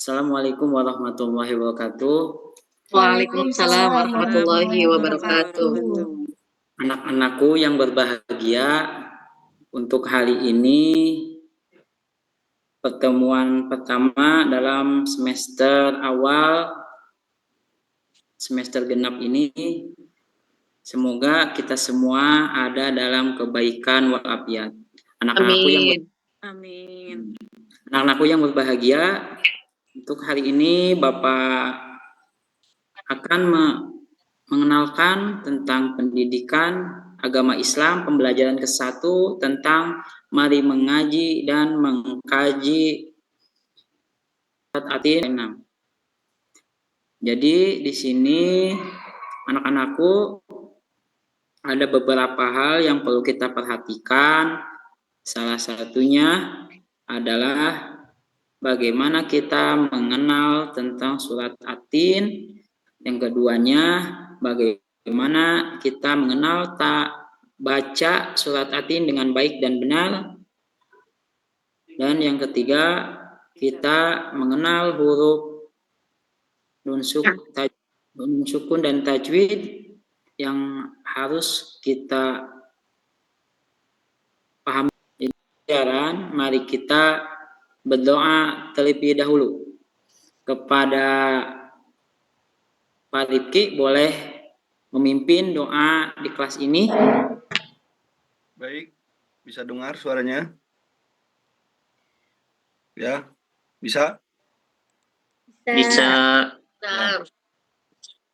Assalamualaikum warahmatullahi wabarakatuh. Waalaikumsalam warahmatullahi wabarakatuh. Anak-anakku yang berbahagia, untuk hari ini pertemuan pertama dalam semester awal semester genap ini. Semoga kita semua ada dalam kebaikan walafiat. Anak-anakku yang berbahagia, untuk hari ini Bapak akan mengenalkan tentang pendidikan agama Islam, pembelajaran ke-1 tentang mari mengaji dan mengkaji At-Tatin 6. Jadi di sini anak-anakku ada beberapa hal yang perlu kita perhatikan. Salah satunya adalah bagaimana kita mengenal tentang surat At-Tin. Yang keduanya, bagaimana kita mengenal baca surat At-Tin dengan baik dan benar. Dan yang ketiga, kita mengenal huruf nun sukun dan tajwid yang harus kita pahami. Mari kita berdoa terlebih dahulu. Kepada Pak Rifki, boleh memimpin doa di kelas ini. Baik, bisa dengar suaranya? Ya, bisa? Bisa. Nah,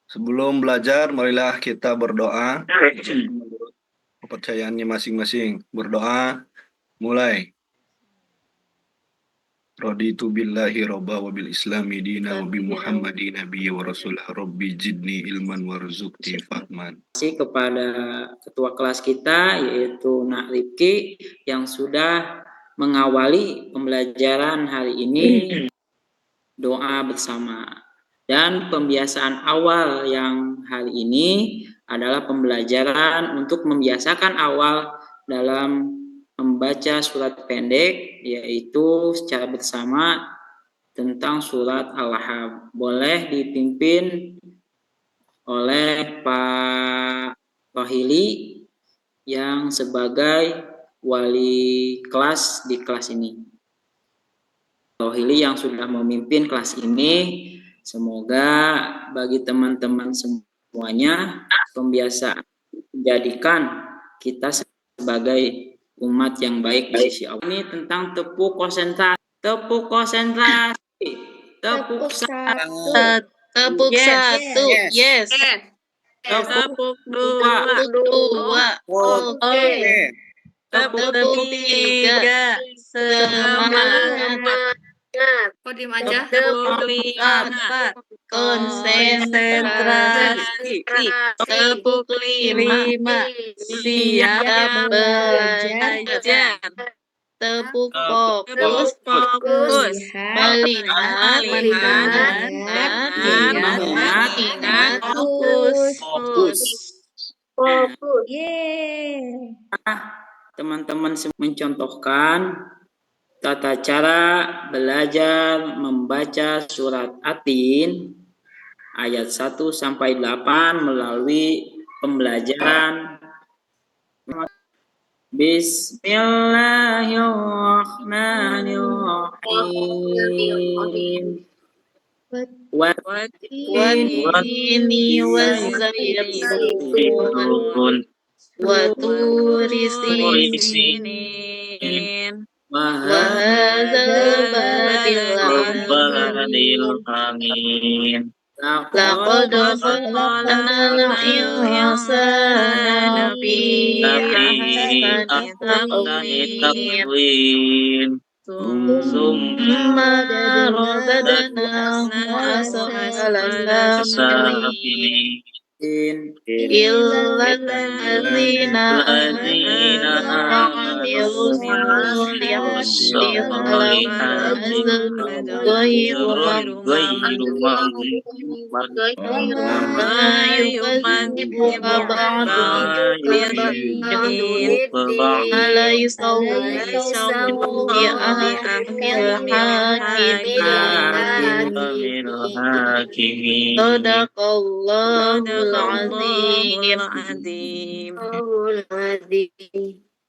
sebelum belajar, marilah kita berdoa. Kepercayaannya masing-masing. Berdoa, mulai. Raditu billahi robba wa bil islami dina wa bi muhammadin nabiyya wa rasulah rabbi jidni ilman warzuqni fahman. Terima kasih kepada ketua kelas kita, yaitu Nak Rifki, yang sudah mengawali pembelajaran hari ini doa bersama. Dan pembiasaan awal yang hari ini adalah pembelajaran untuk membiasakan awal dalam membaca surat pendek, yaitu secara bersama tentang surat Al-Lahab. Boleh dipimpin oleh Pak Rohili yang sebagai wali kelas di kelas ini. Rohili yang sudah memimpin kelas ini, semoga bagi teman-teman semuanya pembiasaan menjadikan kita sebagai umat yang baik di sisi Allah. Ini tentang tepuk konsentrasi. Tepuk konsentrasi. Tepuk satu. Tepuk satu. Yes. Tepuk dua. Oke. Tepuk tiga. Semangat. Kodim aja. Tepuk empat. Konsentrasi. Tepuk lima. Siap belajar. Tepuk fokus. Melihat dan ingat fokus. Teman-teman mencontohkan tata cara belajar membaca surat At-Tin ayat 1 sampai 8 melalui pembelajaran Bismillahirrahmanirrahim. Watini wazzaitun waturi sinin wahadzal baladil amin. Laqad khalaqnal insana fi ahsani taqwim. Summa radadnahu asfala safilin. Illal ladzina amanu ghairu Hakimil hakimin. Sadaqallahul Sadaqallahul azim. azim.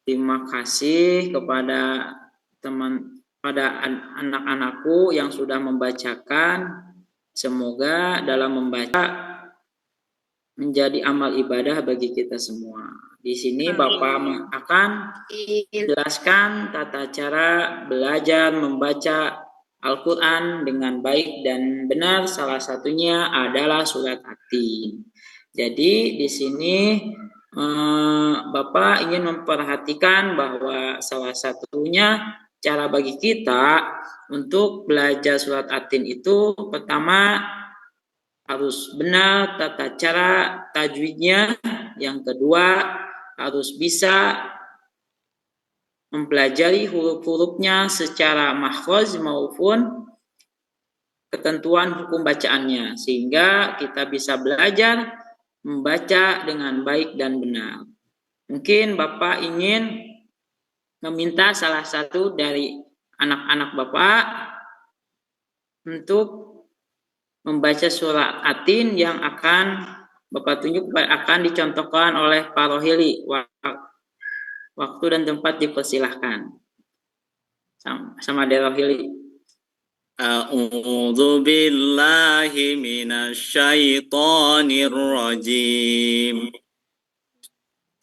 Terima kasih kepada anak-anakku yang sudah membacakan. Semoga dalam membaca menjadi amal ibadah bagi kita semua. Di sini Bapak akan jelaskan tata cara belajar membaca Al-Quran dengan baik dan benar. Salah satunya adalah surat At-Tin. Jadi di sini Bapak ingin memperhatikan bahwa salah satunya cara bagi kita untuk belajar surat At-Tin itu pertama harus benar tata cara tajwidnya, yang kedua harus bisa mempelajari huruf-hurufnya secara mahfaz maupun ketentuan hukum bacaannya, sehingga kita bisa belajar membaca dengan baik dan benar. Mungkin Bapak ingin meminta salah satu dari anak-anak Bapak untuk membaca surat At-Tin yang akan Bapak tunjuk, akan dicontohkan oleh Pak Rohili. Waktu dan tempat dipersilahkan. Sama Dek Rohili. A'udzu billahi minasyaitonir rajim.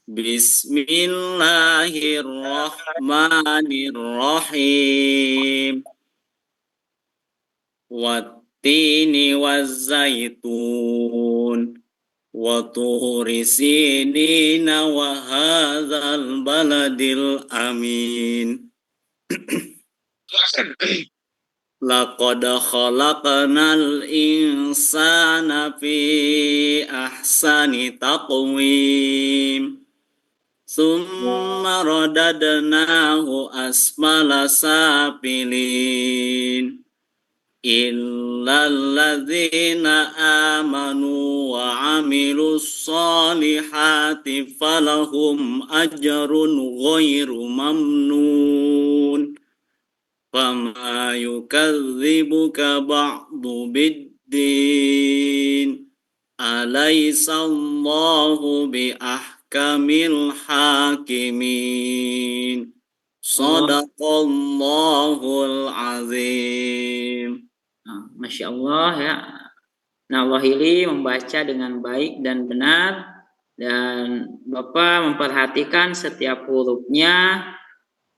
Bismillahirrahmanirrahim. Wattini wazzaitun wa tuhuri sinina wa hadzal baladil amin. Laqad khalaqnal insana fi ahsani taqwim. Summa radadnahu asfala safilin. Illal ladzina amanu wa amilus solihati falahum ajrun ghairu mamnun. Fama yukadzibuka ba'du biddin. Alaisallahu biahkamil hakimin. Sadaqallahul azim. Masya Allah ya. Nah, Wahili membaca dengan baik dan benar, dan Bapak memperhatikan setiap hurufnya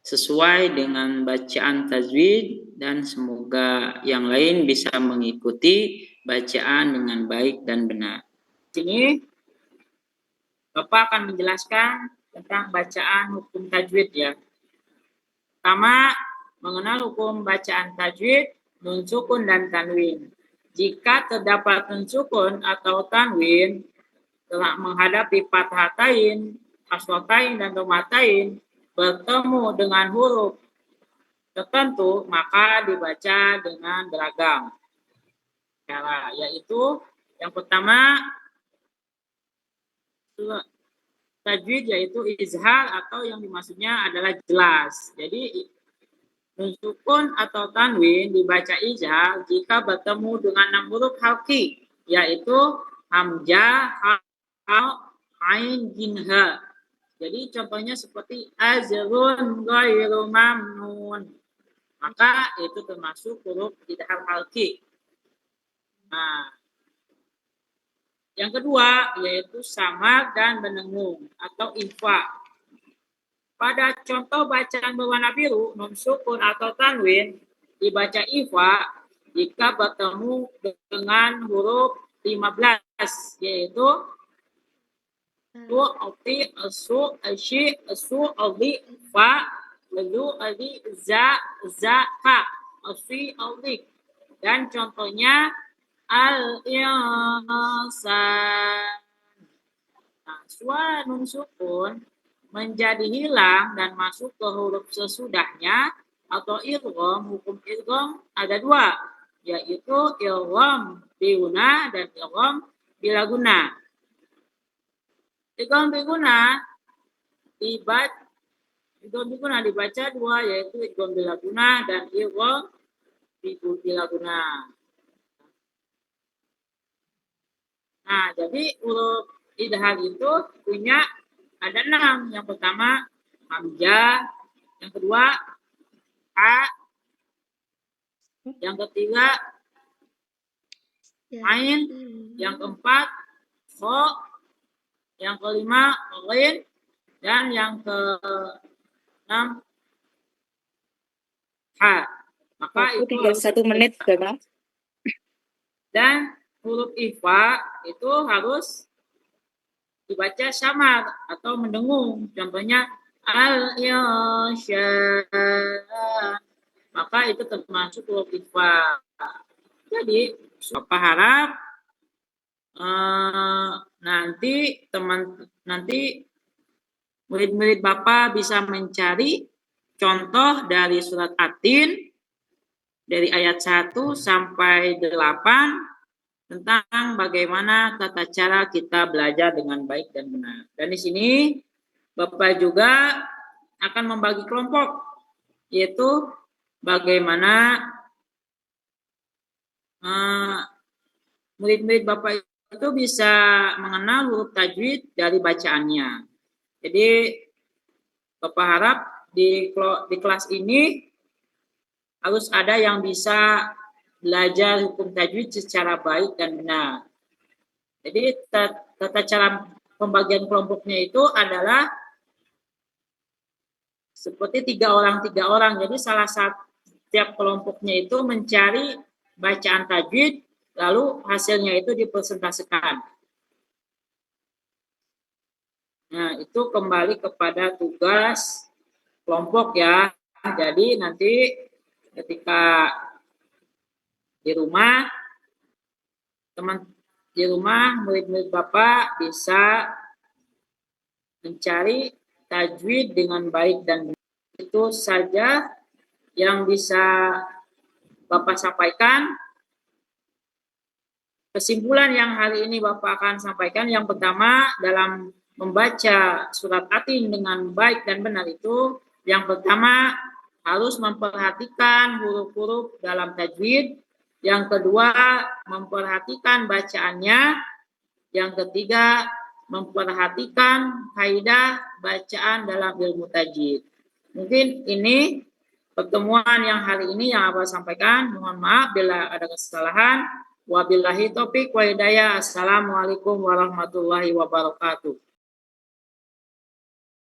sesuai dengan bacaan tajwid, dan semoga yang lain bisa mengikuti bacaan dengan baik dan benar. Sini Bapak akan menjelaskan tentang bacaan hukum tajwid ya. Pertama, mengenal hukum bacaan tajwid, nun sukun dan tanwin. Jika terdapat nun sukun atau tanwin telah menghadapi fathatain, aswatain dan dhammatain, bertemu dengan huruf tertentu, maka dibaca dengan beragam cara, yaitu yang pertama tajwid, yaitu izhar, atau yang dimaksudnya adalah jelas. Jadi nun sukun atau tanwin dibaca izhar jika bertemu dengan 6 huruf halqi, yaitu hamzah, ha, ain, jim, ha. Jadi contohnya seperti azrun ghairu mamnun, maka itu termasuk huruf izhar halqi. Nah, yang kedua yaitu samar dan menengung atau ikhfa. Pada contoh bacaan berwarna biru, nun sukun atau tanwin dibaca ikhfa jika bertemu dengan huruf 15, yaitu su, ati, asu, asyi, asu, ali, fa, lalu, ali, za, ka, asyi, ali. Dan contohnya al-insan. Nah, suara nun sukun menjadi hilang dan masuk ke huruf sesudahnya atau idgham. Hukum idgham ada 2, yaitu idgham biguna dan idgham bila guna. Idgham biguna dibaca 2, yaitu idgham bila guna dan idgham bila guna. Nah, jadi huruf idhar itu punya ada 6. Yang pertama hamzah, yang kedua a, yang ketiga ain, yang keempat kho, yang kelima ghin, dan yang keenam ha. Maka Waktu itu tinggal 1 menit, Bapak. dan huruf ikhfa itu harus dibaca samar atau mendengung. Contohnya al-insya, maka itu termasuk huruf ikhfa. Jadi Bapak harap nanti murid-murid Bapak bisa mencari contoh dari surat At-Tin dari ayat 1 sampai 8 tentang bagaimana tata cara kita belajar dengan baik dan benar. Dan di sini Bapak juga akan membagi kelompok, yaitu bagaimana murid-murid Bapak itu bisa mengenal huruf tajwid dari bacaannya. Jadi Bapak harap di kelas ini harus ada yang bisa belajar hukum tajwid secara baik dan benar. Jadi tata cara pembagian kelompoknya itu adalah seperti 3 orang. Jadi salah satu setiap kelompoknya itu mencari bacaan tajwid, lalu hasilnya itu dipresentasikan. Nah, itu kembali kepada tugas kelompok ya. Jadi nanti ketika di rumah, murid-murid Bapak bisa mencari tajwid dengan baik dan benar. Itu saja yang bisa Bapak sampaikan. Kesimpulan yang hari ini Bapak akan sampaikan, yang pertama dalam membaca surat At-Tin dengan baik dan benar itu, yang pertama harus memperhatikan huruf-huruf dalam tajwid, yang kedua memperhatikan bacaannya, yang ketiga memperhatikan kaidah bacaan dalam ilmu tajwid. Mungkin ini pertemuan yang hari ini yang Bapak sampaikan. Mohon maaf bila ada kesalahan. Wabillahi taufik wa hidayah. Assalamualaikum warahmatullahi wabarakatuh.